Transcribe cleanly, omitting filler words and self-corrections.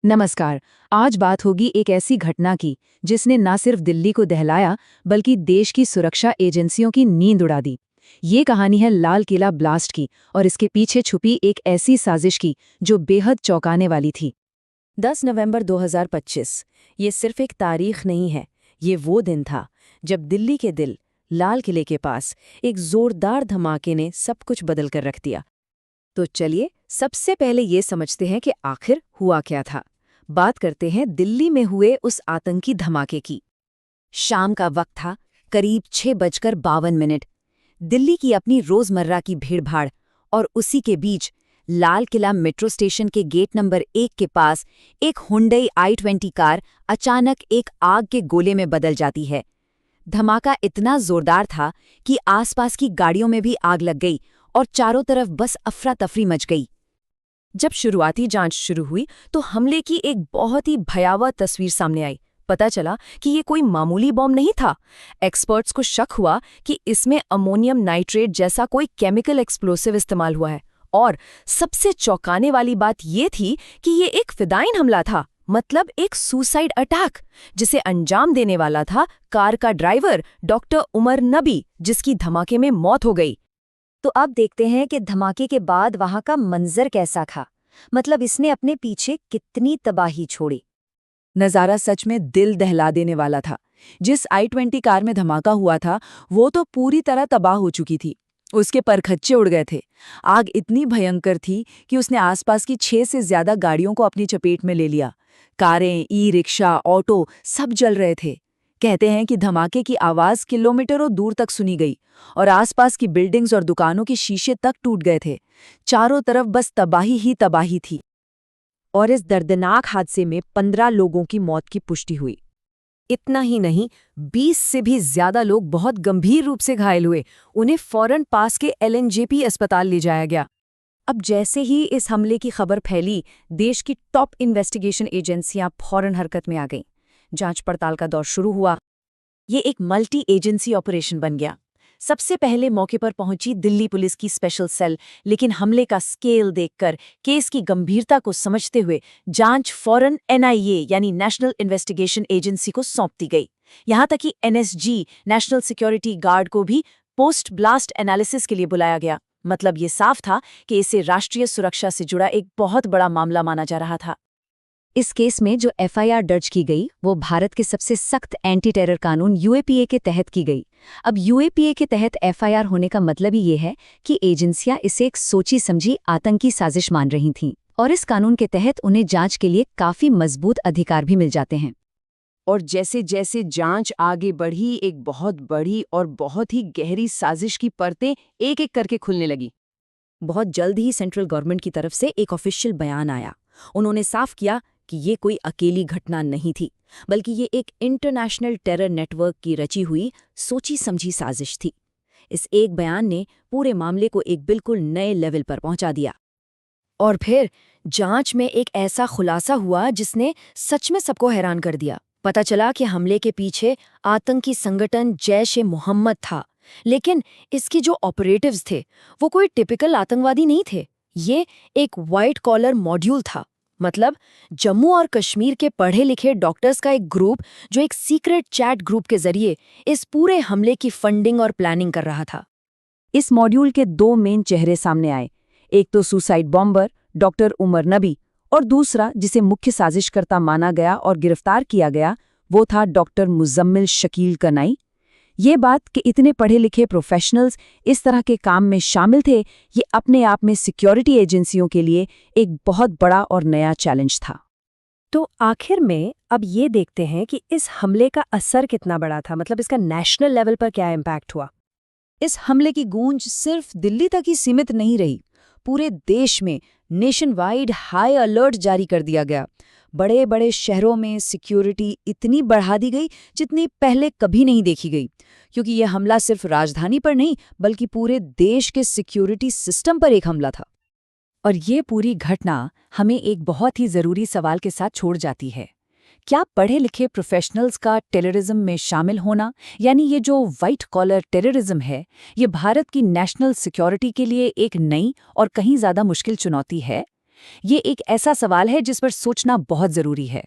नमस्कार। आज बात होगी एक ऐसी घटना की जिसने न सिर्फ दिल्ली को दहलाया बल्कि देश की सुरक्षा एजेंसियों की नींद उड़ा दी। ये कहानी है लाल किला ब्लास्ट की और इसके पीछे छुपी एक ऐसी साजिश की जो बेहद चौंकाने वाली थी। 10 नवंबर 2025 ये सिर्फ एक तारीख नहीं है, ये वो दिन था जब दिल्ली के दिल लाल किले के पास एक जोरदार धमाके ने सब कुछ बदल कर रख दिया। तो चलिए सबसे पहले ये समझते हैं कि आखिर हुआ क्या था। बात करते हैं दिल्ली में हुए उस आतंकी धमाके की। शाम का वक्त था, करीब 6:52। दिल्ली की अपनी रोजमर्रा की भीड़भाड़ और उसी के बीच लाल किला मेट्रो स्टेशन के गेट नंबर 1 के पास एक हुंडई i20 कार अचानक एक आग के गोले में बदल जाती है। धमाका इतना जोरदार था कि आसपास की गाड़ियों में भी आग लग गई और चारों तरफ बस अफरा तफरी मच गई। जब शुरुआती जांच शुरू हुई तो हमले की एक बहुत ही भयावह तस्वीर सामने आई। पता चला कि ये कोई मामूली बॉम्ब नहीं था। एक्सपर्ट्स को शक हुआ कि इसमें अमोनियम नाइट्रेट जैसा कोई केमिकल एक्सप्लोसिव इस्तेमाल हुआ है। और सबसे चौंकाने वाली बात ये थी कि ये एक फिदाइन हमला था, मतलब एक सुसाइड अटैक, जिसे अंजाम देने वाला था कार का ड्राइवर डॉक्टर उमर नबी, जिसकी धमाके में मौत हो गई। तो अब देखते हैं कि धमाके के बाद वहां का मंजर कैसा था। मतलब इसने अपने पीछे कितनी तबाही छोड़ी। नज़ारा सच में दिल दहला देने वाला था। जिस i20 कार में धमाका हुआ था वो तो पूरी तरह तबाह हो चुकी थी। उसके परखच्चे उड़ गए थे। आग इतनी भयंकर थी कि उसने आसपास की 6 से ज्यादा गाड़ियों को अपनी चपेट में ले लिया। कारें, ई-रिक्शा, ऑटो सब जल रहे थे। कहते हैं कि धमाके की आवाज किलोमीटरों दूर तक सुनी गई और आसपास की बिल्डिंग्स और दुकानों के शीशे तक टूट गए थे। चारों तरफ बस तबाही ही तबाही थी। और इस दर्दनाक हादसे में 15 लोगों की मौत की पुष्टि हुई। इतना ही नहीं, 20 से भी ज्यादा लोग बहुत गंभीर रूप से घायल हुए। उन्हें फौरन पास के LNJP अस्पताल ले जाया गया। अब जैसे ही इस हमले की खबर फैली, देश की टॉप इन्वेस्टिगेशन एजेंसियां फौरन हरकत में आ गईं। जांच पड़ताल का दौर शुरू हुआ। ये एक मल्टी एजेंसी ऑपरेशन बन गया। सबसे पहले मौके पर पहुंची दिल्ली पुलिस की स्पेशल सेल, लेकिन हमले का स्केल देखकर, केस की गंभीरता को समझते हुए जांच फौरन NIA यानी नेशनल इन्वेस्टिगेशन एजेंसी को सौंप दी गई। यहां तक कि NSG नेशनल सिक्योरिटी गार्ड को भी पोस्ट ब्लास्ट एनालिसिस के लिए बुलाया गया। मतलब ये साफ था कि इसे राष्ट्रीय सुरक्षा से जुड़ा एक बहुत बड़ा मामला माना जा रहा था। इस केस में जो FIR दर्ज की गई वो भारत के सबसे सख्त एंटी टेरर कानून UAPA के तहत की गई। अब UAPA के तहत FIR होने का मतलब ही ये है कि एजेंसियां इसे एक सोची समझी आतंकी साजिश मान रही थीं और इस कानून के तहत उन्हें जांच के लिए काफी मजबूत अधिकार भी मिल जाते हैं। और जैसे जैसे जांच आगे बढ़ी, एक बहुत बड़ी और बहुत ही गहरी साजिश की परतें एक एक करके खुलने लगी। बहुत जल्द ही सेंट्रल गवर्नमेंट की तरफ से एक ऑफिशियल बयान आया। उन्होंने साफ किया कि ये कोई अकेली घटना नहीं थी, बल्कि ये एक इंटरनेशनल टेरर नेटवर्क की रची हुई सोची समझी साजिश थी। इस एक बयान ने पूरे मामले को एक बिल्कुल नए लेवल पर पहुंचा दिया। और फिर जांच में एक ऐसा खुलासा हुआ जिसने सच में सबको हैरान कर दिया। पता चला कि हमले के पीछे आतंकी संगठन जैश-ए-मोहम्मद था, लेकिन इसके जो ऑपरेटिव्स थे वो कोई टिपिकल आतंकवादी नहीं थे। ये एक व्हाइट कॉलर मॉड्यूल था, मतलब जम्मू और कश्मीर के पढ़े लिखे डॉक्टर्स का एक ग्रुप जो एक सीक्रेट चैट ग्रुप के जरिए इस पूरे हमले की फंडिंग और प्लानिंग कर रहा था। इस मॉड्यूल के 2 मेन चेहरे सामने आए। एक तो सुसाइड बॉम्बर डॉक्टर उमर नबी और दूसरा, जिसे मुख्य साजिशकर्ता माना गया और गिरफ्तार किया गया, वो था डॉक्टर मुजम्मिल शकील कनाई। ये बात कि इतने पढ़े लिखे प्रोफेशनल्स इस तरह के काम में शामिल थे, ये अपने आप में सिक्योरिटी एजेंसियों के लिए एक बहुत बड़ा और नया चैलेंज था। तो आखिर में अब ये देखते हैं कि इस हमले का असर कितना बड़ा था, मतलब इसका नेशनल लेवल पर क्या इम्पैक्ट हुआ। इस हमले की गूंज सिर्फ दिल्ली तक ही सीमित नहीं रही। पूरे देश में नेशन वाइड हाई अलर्ट जारी कर दिया गया। बड़े बड़े शहरों में सिक्योरिटी इतनी बढ़ा दी गई जितनी पहले कभी नहीं देखी गई, क्योंकि यह हमला सिर्फ राजधानी पर नहीं बल्कि पूरे देश के सिक्योरिटी सिस्टम पर एक हमला था। और ये पूरी घटना हमें एक बहुत ही जरूरी सवाल के साथ छोड़ जाती है। क्या पढ़े लिखे प्रोफेशनल्स का टेररिज्म में शामिल होना, यानी ये जो व्हाइट कॉलर टेररिज्म है, ये भारत की नेशनल सिक्योरिटी के लिए एक नई और कहीं ज्यादा मुश्किल चुनौती है? ये एक ऐसा सवाल है जिस पर सोचना बहुत जरूरी है।